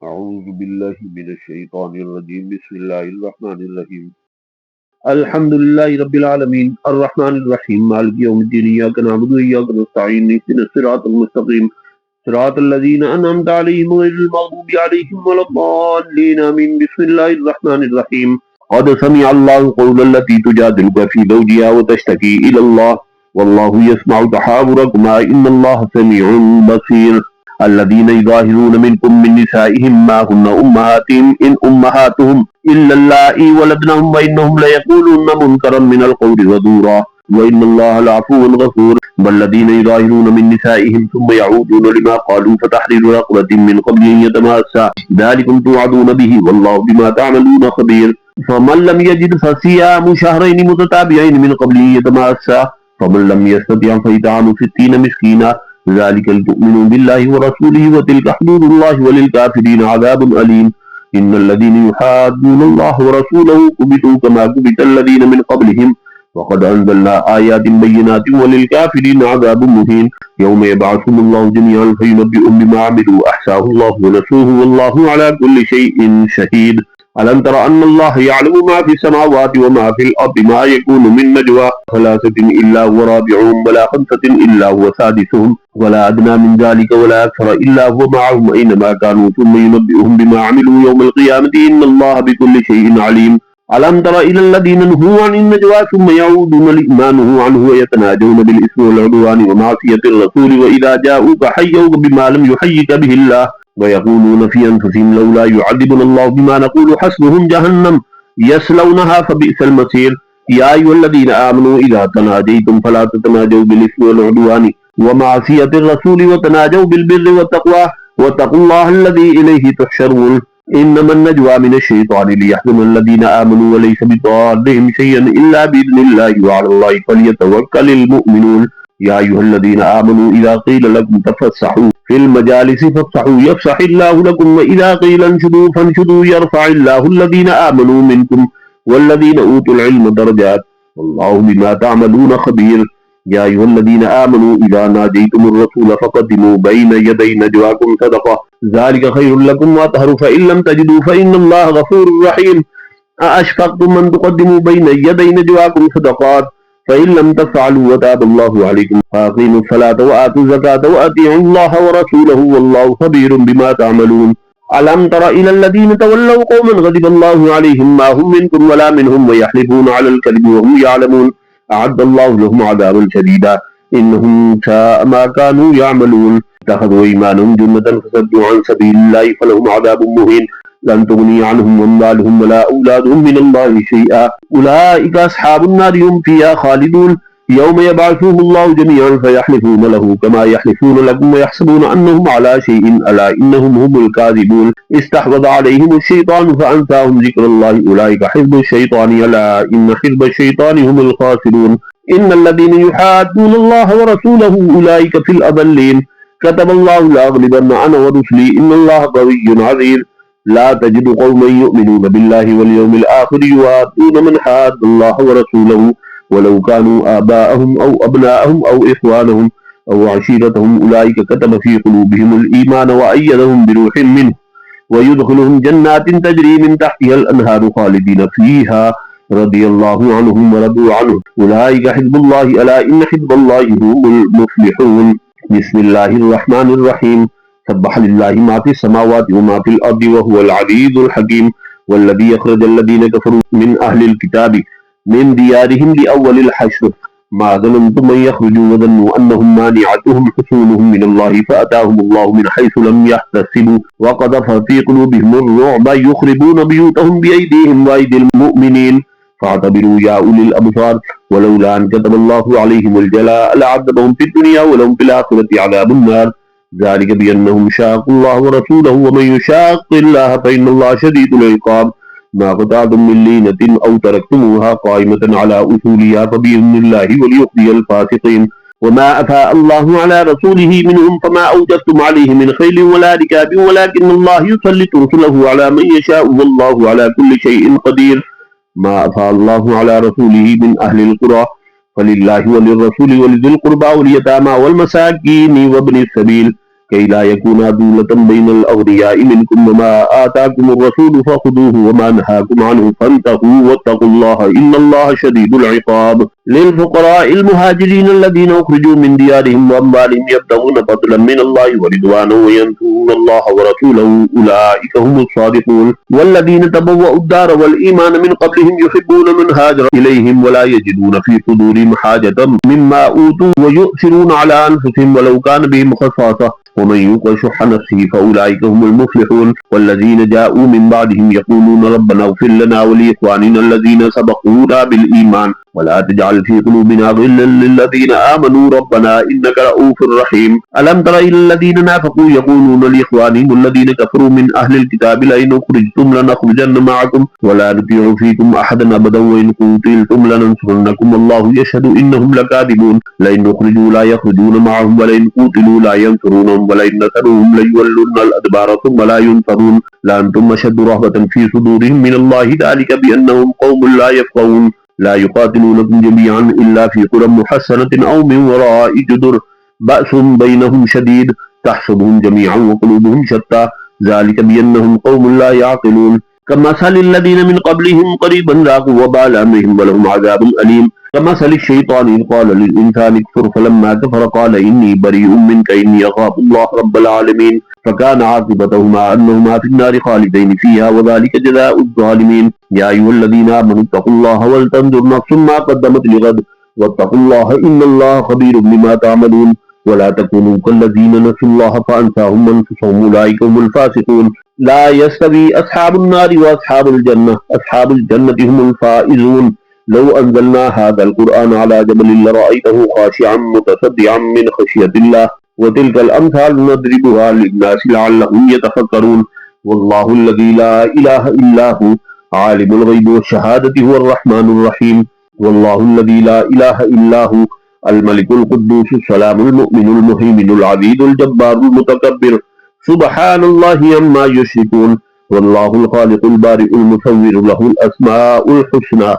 أعوذ بالله من الشيطان الرجيم بسم الله الرحمن الرحيم الحمد لله رب العالمين الرحمن الرحيم مالك يوم الدين إياك نعبد وإياك نستعين اهدنا الصراط المستقيم صراط الذين أنعمت عليهم غير المغضوب عليهم ولا الضالين آمين بسم الله الرحمن الرحيم قد سمع الله قول التي تجادلك في زوجها وتشتكي إلى الله والله يسمع تحاوركما إن الله سميع بصير الذين يظاهرون منكم من نسائهم ما هن أمهاتهم إن أمهاتهم إلا اللائي ولدنهم وإنهم ليقولون منكرا من القول وزورا وإن الله لعفو غفور والذين يظاهرون من نسائهم ثم يعودون لما قالوا فتحرير رقبة من قبل أن يتماسا ذلكم توعدون به والله بما تعملون خبير فمن لم يجد فصيام شهرين متتابعين من قبل أن يتماسا فمن لم يستطع فإطعام 60 مسكينا ذلك لتؤمنوا بالله ورسوله وتلك حدود الله وللكافرين عذاب أليم إن الذين يحادون الله ورسوله كبتوا كما كبت الذين من قبلهم وقد أنزلنا آيات بينات وللكافرين عذاب مهين يوم يبعثهم الله جميعا فينبئهم بما عملوا أحصاه الله ونسوه والله على كل شيء شهيد ألم تر أن الله يعلم ما في السماوات وما في الأرض ما يكون من نجوى ثلاثة إلا هو رابعهم ولا خمسة إلا هو سادسهم ولا أدنى من ذلك ولا أكثر إلا هو معهم أينما كانوا ثم ينبئهم بما عملوا يوم القيامة إن الله بكل شيء عليم ألم تر إلى الذين نهوا عن النجوى ثم يعودون لما نهوا عنه ويتناجون بالإثم والعدوان ومعصية الرسول وإذا جاءوك حيوك بما لم يحيك به الله ويقولون في أنفسهم لولا يعذبنا الله بما نقول حسبهم جهنم يصلونها فبئس المصير يا أيها الذين آمنوا إذا تناجيتم فلا تتناجوا بالإثم والعدوان ومعصية الرسول وتناجوا بالبر والتقوى واتقوا الله الذي إليه تحشرون إنما النجوى من الشيطان ليحزن الذين آمنوا وليس بضارهم شيئا إلا بإذن الله وعلى الله فليتوكل المؤمنون يا أيها الذين آمنوا إذا قيل لكم تفسحوا في المجالس فافسحوا يفسح الله لكم وإذا قيل انشدوا فانشدوا يرفع الله الذين آمنوا منكم والذين أوتوا العلم درجات والله بما تعملون خبير يا أيها الذين آمنوا إذا ناجيتم الرسول فقدموا بين يدي نجواكم صدقة ذلك خير لكم وأطهر فإن لم تجدوا فإن الله غفور رحيم أأشفقتم أن تقدموا بين يدي نجواكم صدقات فإن لم تفعلوا وتاب الله عليكم فأقيموا الصلاة وآتوا الزكاة وأطيعوا الله ورسوله والله خبير بما تعملون ألم تر إلى الذين تولوا قوما غضب الله عليهم ما هم منكم ولا منهم ويحلفون على الكذب وهم يعلمون أعد الله لهم عذابا شديدا إنهم ساء ما كانوا يعملون اتخذوا إيمانهم جنة فصدوا عن سبيل الله فلهم عذاب مهين لن تغني عنهم أموالهم ولا أولادهم من الله شيئا أولئك أصحاب النار هم فيها خالدون يوم يبعثهم الله جميعا فيحلفون له كما يحلفون لكم ويحسبون أنهم على شيء ألا إنهم هم الكاذبون استحوذ عليهم الشيطان فأنساهم ذكر الله أولئك حزب الشيطان ألا إن حزب الشيطان هم الخاسرون إن الذين يحادون الله ورسوله أولئك في الأضلين كتب الله لأغلبن أنا ورسلي إن الله قوي عزيز لا تجد قوما يؤمنون بالله واليوم الآخر يوادون من حاد الله ورسوله ولو كانوا آباءهم أو أبناءهم أو إخوانهم أو عشيرتهم أولئك كتب في قلوبهم الإيمان وأيدهم بروح منه ويدخلهم جنات تجري من تحتها الأنهار خالدين فيها رضي الله عنهم ورضوا عنه أولئك حزب الله ألا إن حزب الله هم المفلحون بسم الله الرحمن الرحيم سبح لله ما في السماوات وما في الأرض وهو العزيز الحكيم والذي يخرج الذين كفروا من أهل الكتاب من ديارهم لأول الحشر ما ظننتم أن يخرجوا وظنوا أنهم مانعتهم حصونهم من الله فأتاهم الله من حيث لم يحتسبوا وقذف في قلوبهم الرعب يخربون بيوتهم بأيديهم وأيدي المؤمنين فاعتبروا يا أولي الأبصار ولولا أن كتب الله عليهم الجلاء لعذبهم في الدنيا ولهم في الآخرة عذاب النار ذلك بأنهم شاقوا الله ورسوله ومن يشاق الله فإن الله شديد العقاب ما قطعتم من لينة أو تركتموها قائمة على أصولها فبإذن الله وليخزي الفاسقين وما أفاء الله على رسوله منهم فما أوجفتم عليه من خيل ولا ركاب ولكن الله يسلط رسله على من يشاء والله على كل شيء قدير ما أفاء الله على رسوله من أهل القرى فلله وللرسول ولذي القربى واليتامى والمساكين وابن السبيل كي لا يكون دولة بين الأغنياء منكم وما آتاكم الرسول فخذوه وما نهاكم عنه فانتهوا واتقوا الله إن الله شديد العقاب للفقراء المهاجرين الذين أخرجوا من ديارهم وأموالهم يبتغون فضلا من الله ورضوانا وينصرون الله ورسوله أولئك هم الصادقون والذين تبوأوا الدار والإيمان من قبلهم يحبون من هاجر إليهم ولا يجدون في صدورهم حاجة مما أوتوا ويؤثرون على أنفسهم ولو كان بهم خصاصة ومن يوق شح نفسه فأولئك هم المفلحون والذين جاءوا من بعدهم يقولون ربنا اغفر لنا ولإخواننا الذين سبقونا بالإيمان ولا تجعل في قلوبنا غلا للذين آمنوا ربنا إنك رؤوف رحيم ألم تر إلى الذين نافقوا يقولون لإخوانهم الذين كفروا من أهل الكتاب لئن أخرجتم لنخرجن معكم ولا نطيع فيكم أحدا أبدا وإن قتلتم لننصرنكم والله يشهد إنهم لكاذبون لئن أخرجوا لا يخرجون معهم ولئن قتلوا لا ينصرونهم ولئن نصروهم ليولون الأدبار ثم لا ينصرون لأنتم أشد رهبة في صدورهم من الله ذلك بأنهم قوم لا يفقهون لا يقاتلونكم جميعا إلا في قرى محصنة أو من وراء جدر بأس بينهم شديد تحسبهم جميعا وقلوبهم شتى ذلك بأنهم قوم لا يعقلون كمثل الذين من قبلهم قريبا ذاقوا وبال أمرهم ولهم عذاب أليم كمثل الشيطان إذ قال للإنسان اكفر فلما كفر قال إني بريء منك إني أخاف الله رب العالمين فكان عاقبتهما أنهما في النار خالدين فيها وذلك جزاء الظالمين يا أيها الذين آمنوا اتقوا الله ولتنظر نفس ما قدمت لغد واتقوا الله إن الله خبير بما تعملون ولا تكونوا كالذين نسوا الله فأنساهم أنفسهم أولئك هم الفاسقون لا يستوي أصحاب النار وأصحاب الجنة أصحاب الجنة هم الفائزون لو أنزلنا هذا القرآن على جبل لرأيته خاشعا متصدعا من خشية الله وتلك الأمثال نضربها للناس لعلهم يتفكرون والله الذي لا إله إلا هو عالم الغيب والشهادة هو الرحمن الرحيم والله الذي لا إله إلا هو الملك القدوس السلام المؤمن المهيمن العزيز الجبار المتكبر سبحان الله عما يشركون والله الخالق البارئ المصور له الأسماء الحسنى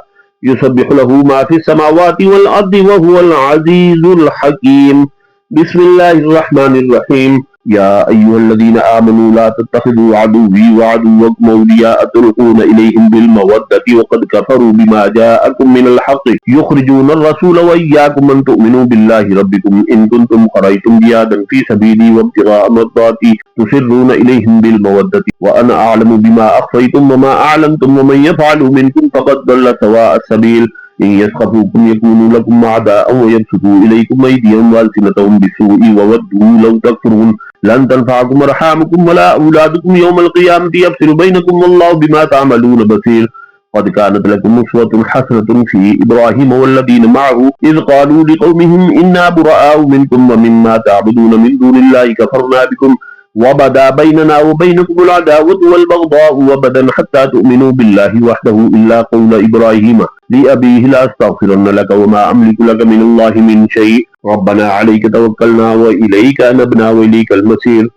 يسبح له ما في السماوات والأرض وهو العزيز الحكيم بسم الله الرحمن الرحيم يا أيها الذين آمنوا لا تتخذوا عدوي وعدوكم أولياء تلقون إليهم بالمودة وقد كفروا بما جاءكم من الحق يخرجون الرسول وإياكم أن تؤمنوا بالله ربكم إن كنتم خرجتم جهادا في سبيلي وابتغاء مرضاتي تسرون إليهم بالمودة وأنا أعلم بما أخفيتم وما أعلنتم ومن يفعل منكم فقد ضل سواء السبيل إن يسخفوكم يكونوا لكم أعداء ويبسطوا إليكم أيديهم وألسنتهم بالسوء وودوا لو تكفرون لن تنفعكم أرحامكم ولا أولادكم يوم القيامة يفصل بينكم والله بما تعملون بصير قد كانت لكم أسوة حسنة في إبراهيم والذين معه إذ قالوا لقومهم إنا براء منكم ومما تعبدون من دون الله كفرنا بكم وبدا بيننا وبينكم العداوة والبغضاء وبدا حتى تؤمنوا بالله وحده إلا قول إبراهيم لأبيه لأستغفرن لك وما أملك لك من الله من شيء ربنا عليك توكلنا وإليك أنبنا وإليك المصير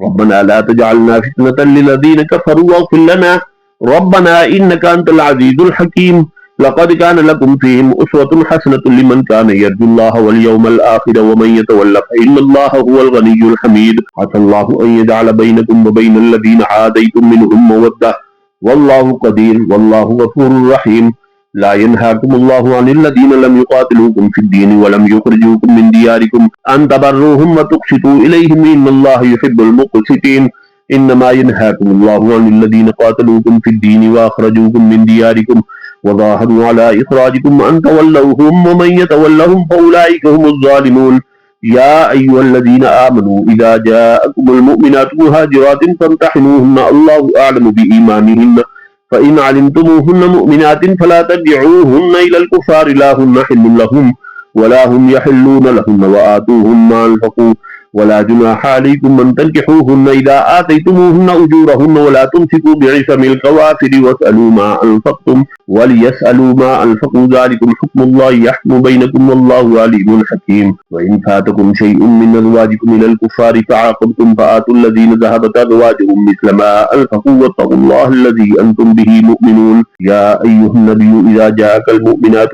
ربنا لا تجعلنا فتنة للذين كفروا واغفر لنا ربنا إنك أنت العزيز الحكيم لقد كان لكم فيهم أسوة حسنة لمن كان يرجو الله واليوم الآخر ومن يتولى فإن الله هو الغني الحميد عسى الله أن يجعل بينكم وبين الذين عاديتم منهم مودة والله قدير والله غفور رحيم لا ينهاكم الله عن الذين لم يقاتلوكم في الدين ولم يخرجوكم من دياركم أن تبروهم وتقسطوا إليهم إن الله يحب المقسطين إنما ينهاكم الله عن الذين قاتلوكم في الدين وأخرجوكم من دياركم وظاهروا على إخراجكم أن تولوهم ومن يتولهم فأولئك هم الظالمون يا أيها الذين آمنوا إذا جاءكم المؤمنات مهاجرات فامتحنوهن الله أعلم بإيمانهن فإن علمتموهن مؤمنات فلا ترجعوهن إلى الكفار لا هن حل لهم ولا هم يحلون لهن وآتوهم ما أنفقوا ولا جناح عليكم أن تنكحوهن إذا آتيتموهن أجورهن ولا تمسكوا بعصم الكوافر واسألوا ما أنفقتم وليسألوا ما أنفقوا ذلكم حكم الله يحكم بينكم والله عليم حكيم وإن فاتكم شيء من أزواجكم إلى الكفار فعاقبتم فآتوا الذين ذهبت أزواجهم مثل ما أنفقوا واتقوا الله الذي أنتم به مؤمنون يا أيها النبي إذا جاءك المؤمنات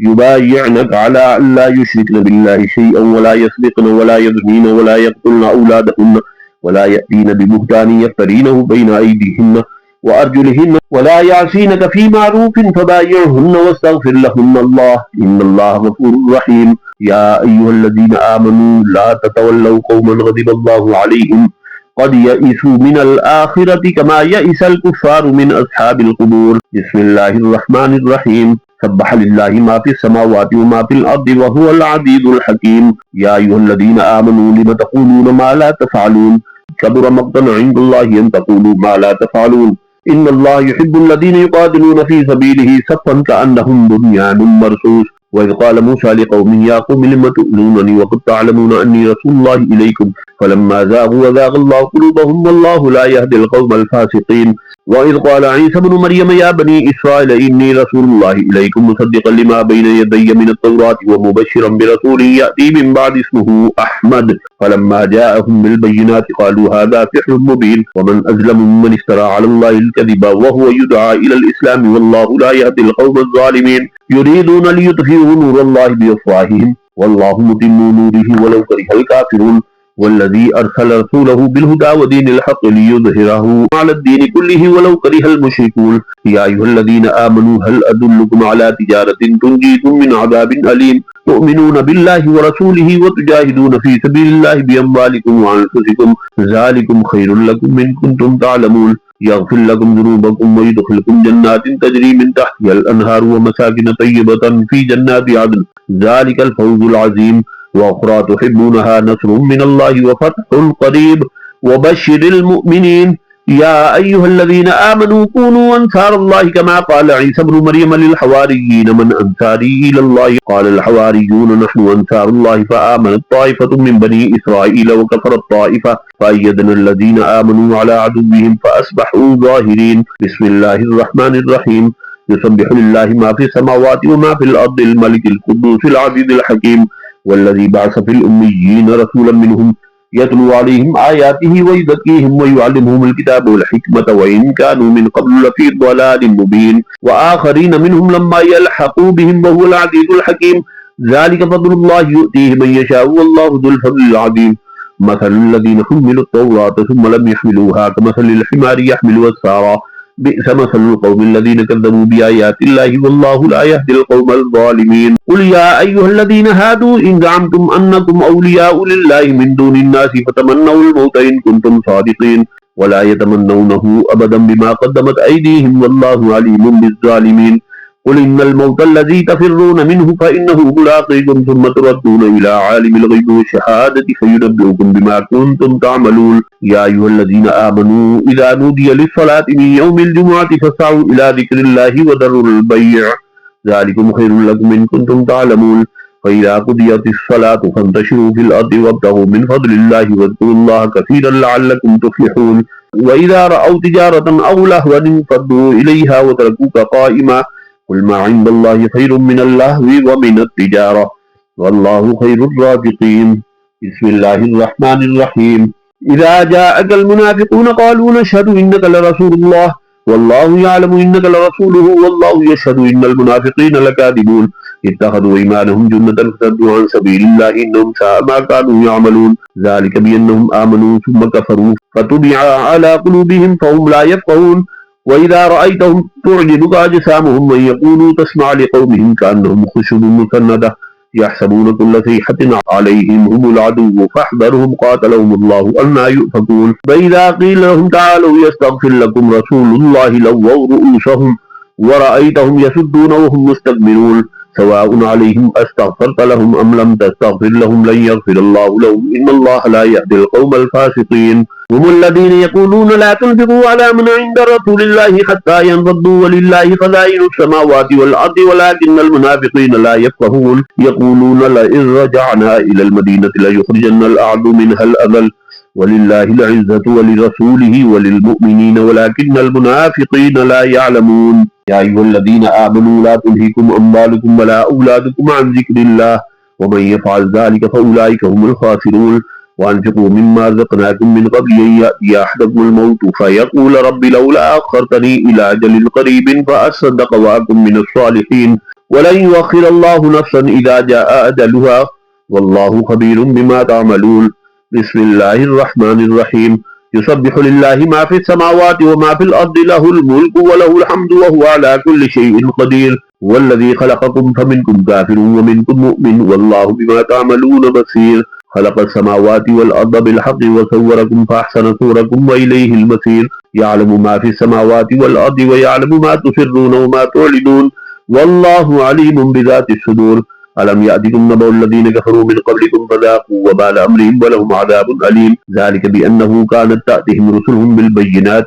يبايعنك على أن لا يشركن بالله شيئا ولا يسرقن ولا يزنين ولا يقتلن أولادهن ولا يأتين ببهتان يفترينه بين أيديهن وأرجلهن ولا يعصينك في معروف فبايعهن واستغفر لهن الله إن الله غفور رحيم. يا أيها الذين آمنوا لا تتولوا قوما غضب الله عليهم قد يئسوا من الآخرة كما يئس الكفار من أصحاب القبور. بسم الله الرحمن الرحيم. سبح لله ما في السماوات وما في الأرض وهو العزيز الحكيم. يا أيها الذين آمنوا لم تقولون ما لا تفعلون كبر مقتا عند الله أن تقولوا ما لا تفعلون إن الله يحب الذين يقاتلون في سبيله صفا كأنهم بنيان مرصوص. وإذ قال موسى لقومه يا قوم لم تؤذونني وقد تعلمون أني رسول الله إليكم فلما زاغوا وزاغ الله قلوبهم والله لا يهدي القوم الفاسقين. وإذ قال عيسى ابن مريم يا بني إسرائيل إني رسول الله إليكم مصدقا لما بين يدي من التوراة ومبشرا برسول يأتي من بعد اسمه أحمد فلما جاءهم بالبينات قالوا هذا سحر مبين ومن أظلم ممن افترى على الله الكذب وهو يدعى إلى الإسلام والله لا يهدي القوم الظالمين. يريدون ليطفئوا نور الله بأفواههم والله متم نوره ولو كره الكافرون. والذي أرسل رسوله بالهدى ودين الحق ليظهره على الدين كله ولو كره المشركون. يا أيها الذين آمنوا هل أدلكم على تجارة تنجيكم من عذاب أليم تؤمنون بالله ورسوله وتجاهدون في سبيل الله بأموالكم وأنفسكم ذلكم خير لكم إن كنتم تعلمون. يغفر لكم ذنوبكم ويدخلكم جنات تجري من تحتها الأنهار ومساكن طيبة في جنات عدن ذلك الفوز العظيم. وأخرى تحبونها نصر من الله وفتح قريب وبشر المؤمنين. يا أيها الذين آمنوا كونوا أنصار الله كما قال عيسى ابن مريم للحواريين من أنصاري إلى الله قال الحواريون نحن أنصار الله فآمنت طائفة من بني إسرائيل وكفرت طائفة فأيدنا الذين آمنوا على عدوهم فأصبحوا ظاهرين. بسم الله الرحمن الرحيم. يسبح لله ما في السماوات وما في الأرض الملك القدوس العزيز الحكيم. والذي بعث في الأميين رسولا منهم يتلو عليهم آياته ويزكيهم ويعلمهم الكتاب والحكمة وإن كانوا من قبل لفي ضلال مبين. وآخرين منهم لما يلحقوا بهم وهو العزيز الحكيم. ذلك فضل الله يؤتيه من يشاء والله ذو الفضل العظيم. مثل الذين حملوا التوراة ثم لم يحملوها كمثل الحمار يحمل أسفارا بئس مثل القوم الذين كذبوا بآيات الله والله لا يهدي القوم الظالمين. قل يا أيها الذين هادوا إن زعمتم أنكم أولياء لله من دون الناس فتمنوا الموت إن كنتم صادقين ولا يتمنونه أبدا بما قدمت أيديهم والله عليم بالظالمين. قل إن الموت الذي تفرون منه فإنه ملاقيكم ثم تردون إلى عالم الغيب والشهادة فينبئكم بما كنتم تعملون. يا أيها الذين آمنوا إذا نودي للصلاة من يوم الجمعة فاسعوا إلى ذكر الله وذروا البيع ذلكم خير لكم إن كنتم تعلمون. فإذا قضيت الصلاة فانتشروا في الأرض وابتغوا من فضل الله واذكروا الله كثيرا لعلكم تفلحون. وإذا رأوا تجارة أو لهوا انفضوا إليها وتركوك قائما قل ما عند الله خير من اللهو ومن التجارة والله خير الرازقين. بسم الله الرحمن الرحيم. إذا جاءك المنافقون قالوا نشهد إنك لرسول الله والله يعلم إنك لرسوله والله يشهد إن المنافقين لكاذبون. اتخذوا إيمانهم جنة فصدوا عن سبيل الله إنهم ساء ما كانوا يعملون. ذلك بأنهم آمنوا ثم كفروا فتبع على قلوبهم فهم لا يفقهون. وإذا رأيتهم تعجبك أجسامهم وإن يقولوا تسمع لقومهم كأنهم خشب مسندة يحسبون كل صيحة عليهم هم العدو فاحذرهم قاتلهم الله أنى يؤفكون. فإذا قيل لهم تعالوا يستغفر لكم رسول الله لووا رؤوسهم ورأيتهم يسدون وهم مستكبرون. سواء عليهم أستغفرت لهم أم لم تستغفر لهم لن يغفر الله لهم إن الله لا يهدي القوم الفاسقين. هم الذين يقولون لا تنفقوا على من عند رسول الله حتى ينفضوا ولله خزائن السماوات والأرض ولكن المنافقين لا يفقهون. يقولون لئن رجعنا إلى المدينة ليخرجن الأعز منها الأذل ولله العزة ولرسوله وللمؤمنين ولكن المنافقين لا يعلمون. يا أيها الذين آمنوا لا تلهكم أموالكم ولا أولادكم عن ذكر الله ومن يفعل ذلك فأولئك هم الخاسرون. وأنفقوا مما رزقناكم من قبل أن يأتي أحدكم الموت فيقول رب لولا أخرتني إلى أجل قريب فأصدق وأكن من الصالحين ولن يؤخر الله نفسا إذا جاء أجلها والله خبير بما تعملون. بسم الله الرحمن الرحيم. يسبح لله ما في السماوات وما في الأرض له الملك وله الحمد وهو على كل شيء قدير. هو الذي خلقكم فمنكم كافر ومنكم مؤمن والله بما تعملون بصير. خلق السماوات والأرض بالحق وصوركم فأحسن صوركم وإليه المصير. يعلم ما في السماوات والأرض ويعلم ما تسرون وما تعلنون والله عليم بذات الصدور. ألم يأتكم نبأ الذين كفروا من قبلكم فذاقوا وبال أمرهم ولهم عذاب أليم. ذلك بأنه كانت تأتيهم رسلهم بالبينات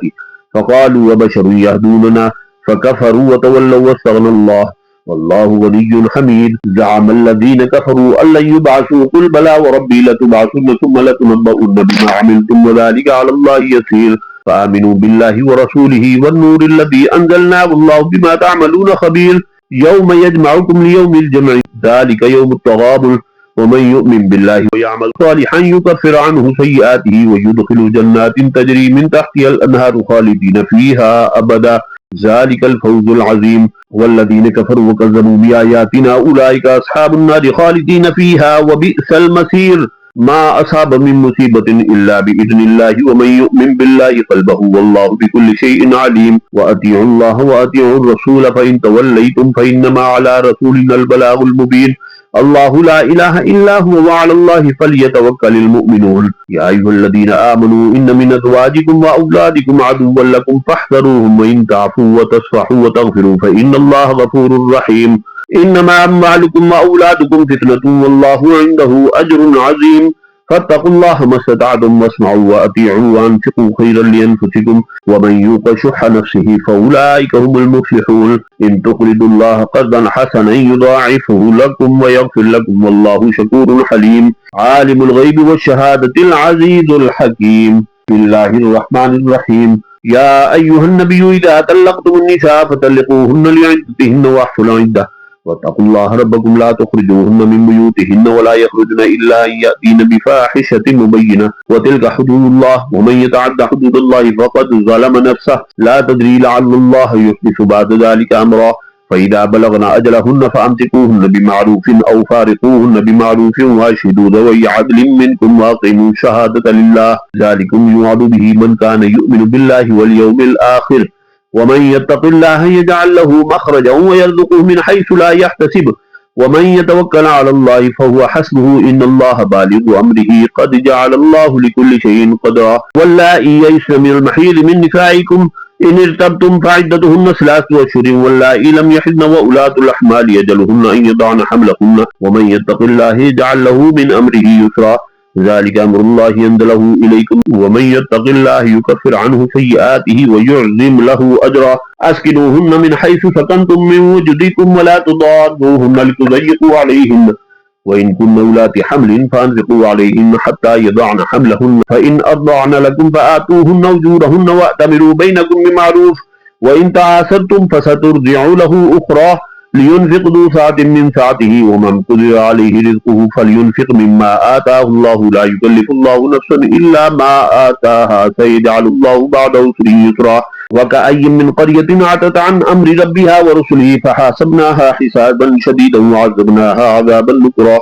فقالوا وبشر يهدوننا فكفروا وتولوا واستغنى الله والله غني حميد. زعم الذين كفروا أن لن يبعثوا قل بلى وربي لتبعثن ثم لتنبؤن بما عملتم وذلك على الله يسير. فآمنوا بالله ورسوله والنور الذي أنزلنا والله بما تعملون خبير. يوم يجمعكم ليوم الجمع ذلك يوم التغابن. ومن يؤمن بالله ويعمل صالحا يكفر عنه سيئاته ويدخل جنات تجري من تحتها الأنهار خالدين فيها أبدا ذلك الفوز العظيم. والذين كفروا وكذبوا بآياتنا أولئك أصحاب النار خالدين فيها وبئس المصير. ما أصاب من مصيبة إلا بإذن الله ومن يؤمن بالله قلبه والله بكل شيء عليم. وأطيعوا الله وأطيعوا الرسول فإن توليتم فإنما على رسولنا البلاغ المبين. الله لا إله إلا هو وعلى الله فليتوكل المؤمنون. يا أيها الذين آمنوا إن من أزواجكم وأولادكم عدوا لكم فاحذروهم وإن تعفوا وتصفحوا وتغفروا فإن الله غفور رحيم. إنما أموالكم وأولادكم فتنة والله عنده أجر عظيم. فاتقوا الله ما استطعتم واسمعوا وأطيعوا وأنفقوا خيرا لأنفسكم ومن يوق شح نفسه فأولئك هم المفلحون. إن تقرضوا الله قرضا حسنا يضاعفه لكم ويغفر لكم والله شكور حليم. عالم الغيب والشهادة العزيز الحكيم. بسم الله الرحمن الرحيم. يا أيها النبي إذا طلقتم النساء فطلقوهن لعدتهن واحصوا العدة واتقوا الله ربكم لا تخرجوهن من بيوتهن ولا يخرجن إلا أن يأتين بفاحشة مبينة وتلك حدود الله ومن يتعد حدود الله فقد ظلم نفسه. لا تدري لعل الله يحدث بعد ذلك أمرا. فإذا بلغن أجلهن فأمسكوهن بمعروف أو فارقوهن بمعروف وأشهدوا ذوي عدل منكم وأقيموا الشهادة لله ذلكم يوعظ به من كان يؤمن بالله واليوم الآخر. ومن يتق الله يجعل له مخرجا ويرزقه من حيث لا يحتسب ومن يتوكل على الله فهو حسبه إن الله بالغ أمره قد جعل الله لكل شيء قدرا. واللائي يئسن من المحيض من نسائكم إن ارتبتم فعدتهن 3 أشهر واللائي لم يحضن وأولاة الأحمال يجلهن أن يضعن حملهن ومن يتق الله يجعل له من أمره يسرا. ذلك أمر الله أنزله إليكم ومن يتق الله يكفر عنه سيئاته ويعظم له أجرا. أسكنوهن من حيث سكنتم من وجدكم ولا تضاروهن لتضيقوا عليهن وإن كن أولاة حمل فأنفقوا عليهن حتى يضعن حملهن فإن أرضعن لكم فآتوهن أجورهن وأتمروا بينكم بمعروف وإن تعاسرتم فسترضع له أخرى. لينفق ذو سعة من سعته ومن قدر عليه رزقه فلينفق مما آتاه الله لا يكلف الله نفسا إلا ما آتاها سيجعل الله بعد عسر يسرا. وكأي من قرية عتت عن أمر ربها ورسله فحاسبناها حسابا شديدا وعذبناها عذابا نكرا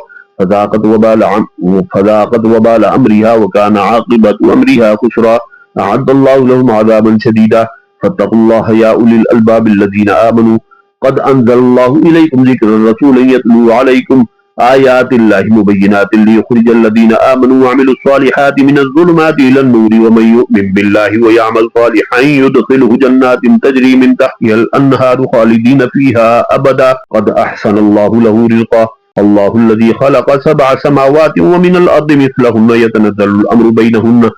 فذاقت وبال أمرها وكان عاقبة أمرها خسرا. أعد الله لهم عذابا شديدا. فاتقوا الله يا أولي الألباب الذين آمنوا قد أنزل الله إليكم ذكرا رسولا يتلو عليكم آيات الله مبينات ليخرج الذين آمنوا وعملوا الصالحات من الظلمات إلى النور ومن يؤمن بالله ويعمل صالحا يدخله جنات تجري من تحتها الأنهار خالدين فيها أبدا قد أحسن الله له رزقا. الله الذي خلق 7 سماوات ومن الأرض مثلهن يتنزل الأمر بينهن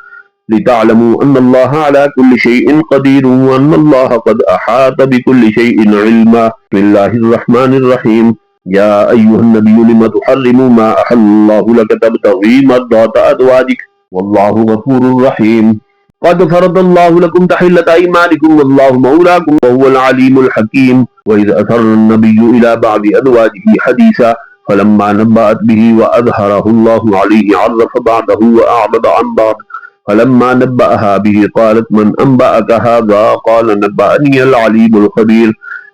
لتعلموا أن الله على كل شيء قدير وأن الله قد أحاط بكل شيء علما. بسم الله الرحمن الرحيم. يا أيها النبي لم تحرم ما أحل الله لك تبتغي مرضات أزواجك والله غفور رحيم. قد فرض الله لكم تحلة أيمانكم والله مولاكم وهو العليم الحكيم. وإذ أسر النبي إلى بعض أزواجه حديثا فلما نبأت به وأظهره الله عليه عرف بعضه وأعرض عن بعض فلما نبأها به قالت من أنبأك هذا قال نبأني العليم الخبير.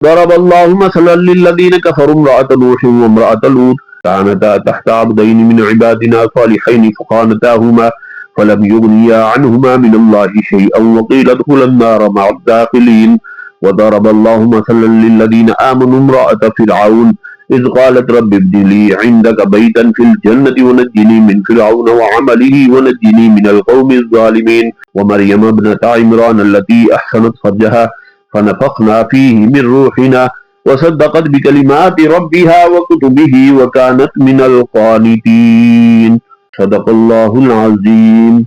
ضرب الله مثلا للذين كفروا امرأة نوح وامرأة لوط كانتا تحت عبدين من عبادنا صالحين فخانتاهما فلم يغنيا عنهما من الله شيئا وقيل ادخلا النار مع الداخلين وضرب الله مثلا للذين آمنوا امرأة فرعون إذ قالت رب ابن لي عندك بيتا في الجنة ونجني من فرعون وعمله ونجني من القوم الظالمين ومريم ابنة عمران التي أحسنت فرجها فنفخنا فيه من روحنا وصدقت بكلمات ربها وكتبه وكانت من القانتين صدق الله العظيم